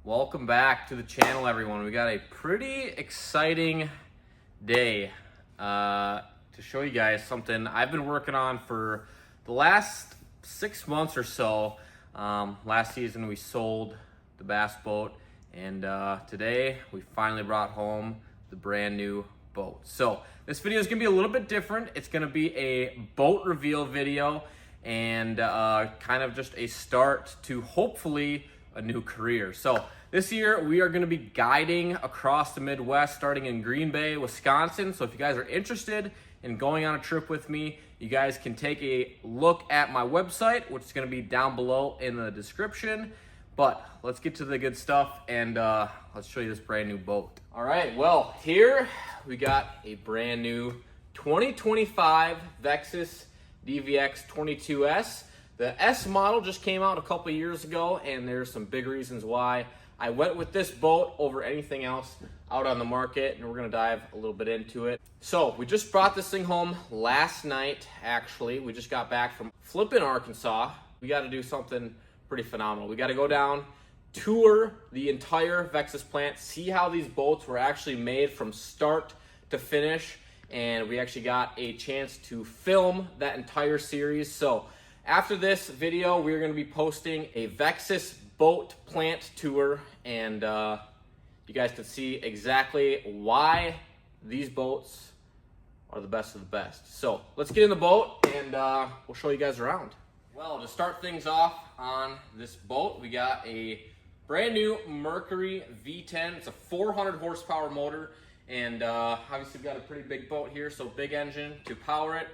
Welcome back to the channel, everyone. We got a pretty exciting day to show you guys something I've been working on for the last 6 months or so. Last season we sold the bass boat, and today we finally brought home the brand new boat. So this video is gonna be a little bit different. It's gonna be a boat reveal video and kind of just a start to hopefully a new career. So this year we are going to be guiding across the Midwest, starting in Green Bay, Wisconsin. So if you guys are interested in going on a trip with me, you guys can take a look at my website, which is going to be down below in the description. But let's get to the good stuff and let's show you this brand new boat. All right, well, here we got a brand new 2025 Vexus DVX 22S. The S model just came out a couple years ago, and there's some big reasons why I went with this boat over anything else out on the market, and we're gonna dive a little bit into it. So we just brought this thing home last night, actually. We just got back from Flippin, Arkansas. We gotta do something pretty phenomenal. We gotta go down, tour the entire Vexus plant, see how these boats were actually made from start to finish, and we actually got a chance to film that entire series. So after this video, we're going to be posting a Vexus boat plant tour, and you guys can see exactly why these boats are the best of the best. So let's get in the boat and we'll show you guys around. Well, to start things off on this boat, we got a brand new Mercury V10. It's a 400 horsepower motor, and obviously we've got a pretty big boat here, so big engine to power it.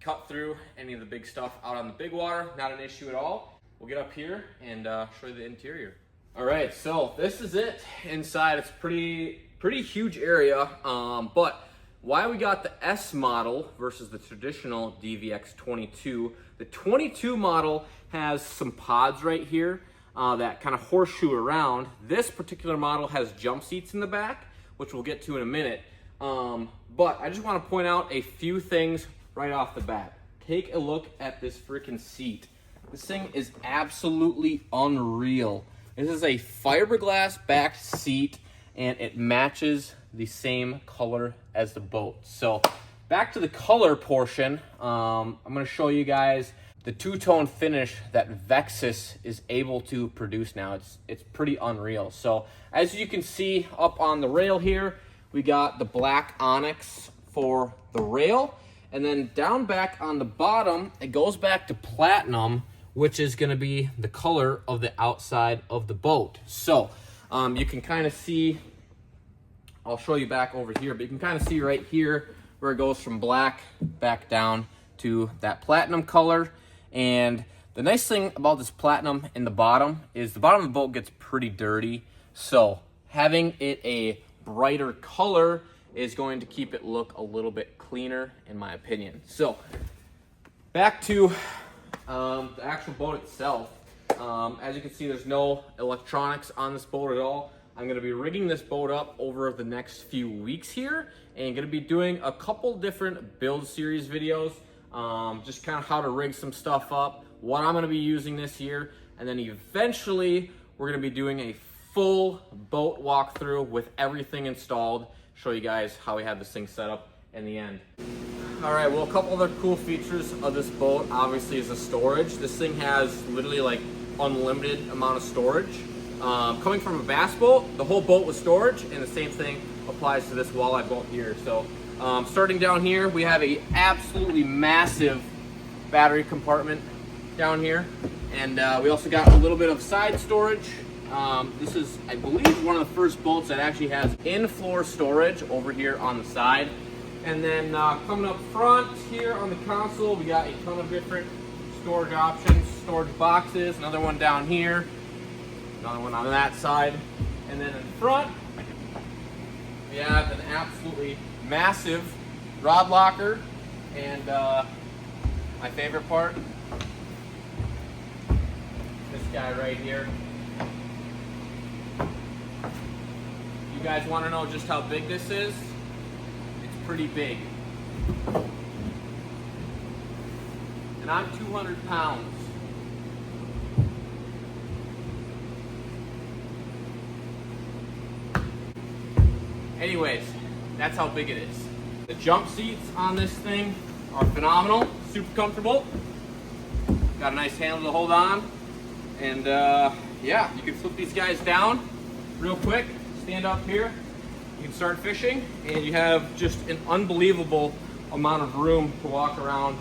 Cut through any of the big stuff out on the big water, not an issue at all. We'll get up here and show you the interior. All right, so this is it inside. It's pretty huge area, but why we got the S model versus the traditional DVX 22. The 22 model has some pods right here that kind of horseshoe around. This particular model has jump seats in the back, which we'll get to in a minute. But I just want to point out a few things right off the bat. Take a look at this freaking seat. This thing is absolutely unreal. This is a fiberglass backed seat, and it matches the same color as the boat. So back to the color portion, I'm gonna show you guys the two-tone finish that Vexus is able to produce now. It's pretty unreal. So as you can see up on the rail here, we got the black onyx for the rail. And then down back on the bottom, it goes back to platinum, which is gonna be the color of the outside of the boat. So you can kind of see, I'll show you back over here, but you can kind of see right here where it goes from black back down to that platinum color. And the nice thing about this platinum in the bottom is the bottom of the boat gets pretty dirty. So having it a brighter color is going to keep it look a little bit cleaner, in my opinion. So back to the actual boat itself. As you can see, there's no electronics on this boat at all. I'm gonna be rigging this boat up over the next few weeks here, and gonna be doing a couple different build series videos, just kind of how to rig some stuff up, what I'm gonna be using this year, and then eventually we're gonna be doing a full boat walkthrough with everything installed, show you guys how we have this thing set up in the end. All right, well, a couple other cool features of this boat obviously is the storage. This thing has literally like unlimited amount of storage. Coming from a bass boat, the whole boat was storage, and the same thing applies to this walleye boat here. So starting down here, we have a absolutely massive battery compartment down here, and we also got a little bit of side storage. This is, I believe, one of the first boats that actually has in-floor storage over here on the side. And then coming up front here on the console, we got a ton of different storage options, storage boxes, another one down here, another one on that side. And then in front, we have an absolutely massive rod locker. And my favorite part, this guy right here. You guys want to know just how big this is? It's pretty big. And I'm 200 pounds. Anyways, that's how big it is. The jump seats on this thing are phenomenal, super comfortable. Got a nice handle to hold on. And yeah, you can flip these guys down real quick, stand up here, you can start fishing, and you have just an unbelievable amount of room to walk around,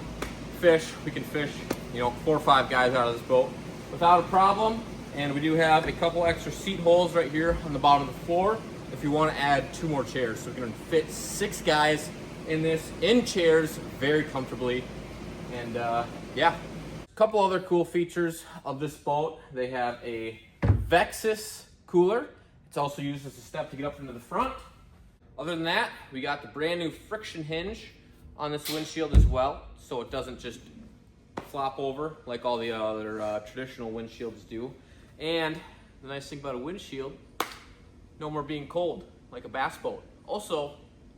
fish. We can fish, you know, 4 or 5 guys out of this boat without a problem. And we do have a couple extra seat holes right here on the bottom of the floor if you want to add 2 more chairs. So we can fit 6 guys in this, in chairs, very comfortably. And yeah, a couple other cool features of this boat. They have a Vexus cooler. It's also used as a step to get up into the front. Other than that, we got the brand new friction hinge on this windshield as well, so it doesn't just flop over like all the other traditional windshields do. And the nice thing about a windshield, no more being cold like a bass boat. Also,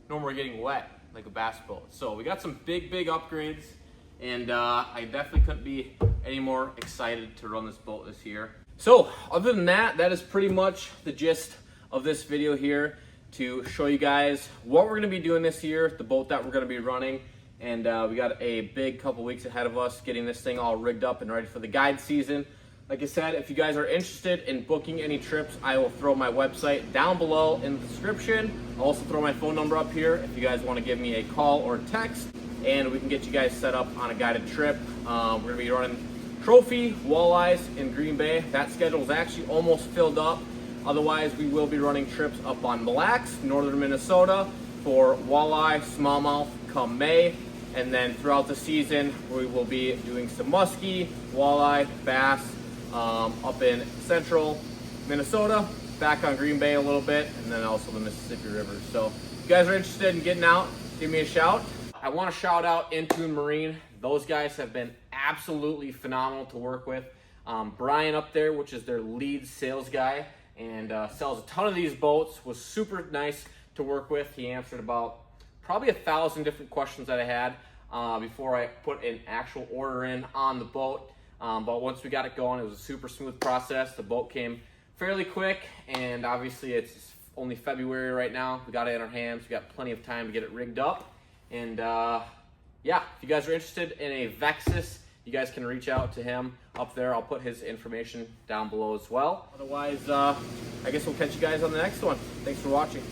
no more getting wet like a bass boat. So we got some big upgrades, and I definitely couldn't be any more excited to run this boat this year. So other than that, that is pretty much the gist of this video here, to show you guys what we're going to be doing this year, the boat that we're going to be running. And we got a big couple weeks ahead of us getting this thing all rigged up and ready for the guide season. Like I said, if you guys are interested in booking any trips, I will throw my website down below in the description. I'll also throw my phone number up here if you guys want to give me a call or a text, and we can get you guys set up on a guided trip. We're going to be running trophy walleyes in Green Bay. That schedule is actually almost filled up. Otherwise, we will be running trips up on Mille Lacs, northern Minnesota, for walleye, smallmouth come May. And then throughout the season, we will be doing some musky, walleye, bass up in central Minnesota, back on Green Bay a little bit, and then also the Mississippi River. So if you guys are interested in getting out, give me a shout. I want to shout out Intune Marine. Those guys have been absolutely phenomenal to work with. Brian up there, which is their lead sales guy, and sells a ton of these boats, was super nice to work with. He answered about probably 1,000 different questions that I had before I put an actual order in on the boat. But once we got it going, it was a super smooth process. The boat came fairly quick, and obviously it's only February right now. We got it in our hands. We got plenty of time to get it rigged up. And yeah, if you guys are interested in a Vexus, you guys can reach out to him up there. I'll put his information down below as well. Otherwise, I guess we'll catch you guys on the next one. Thanks for watching.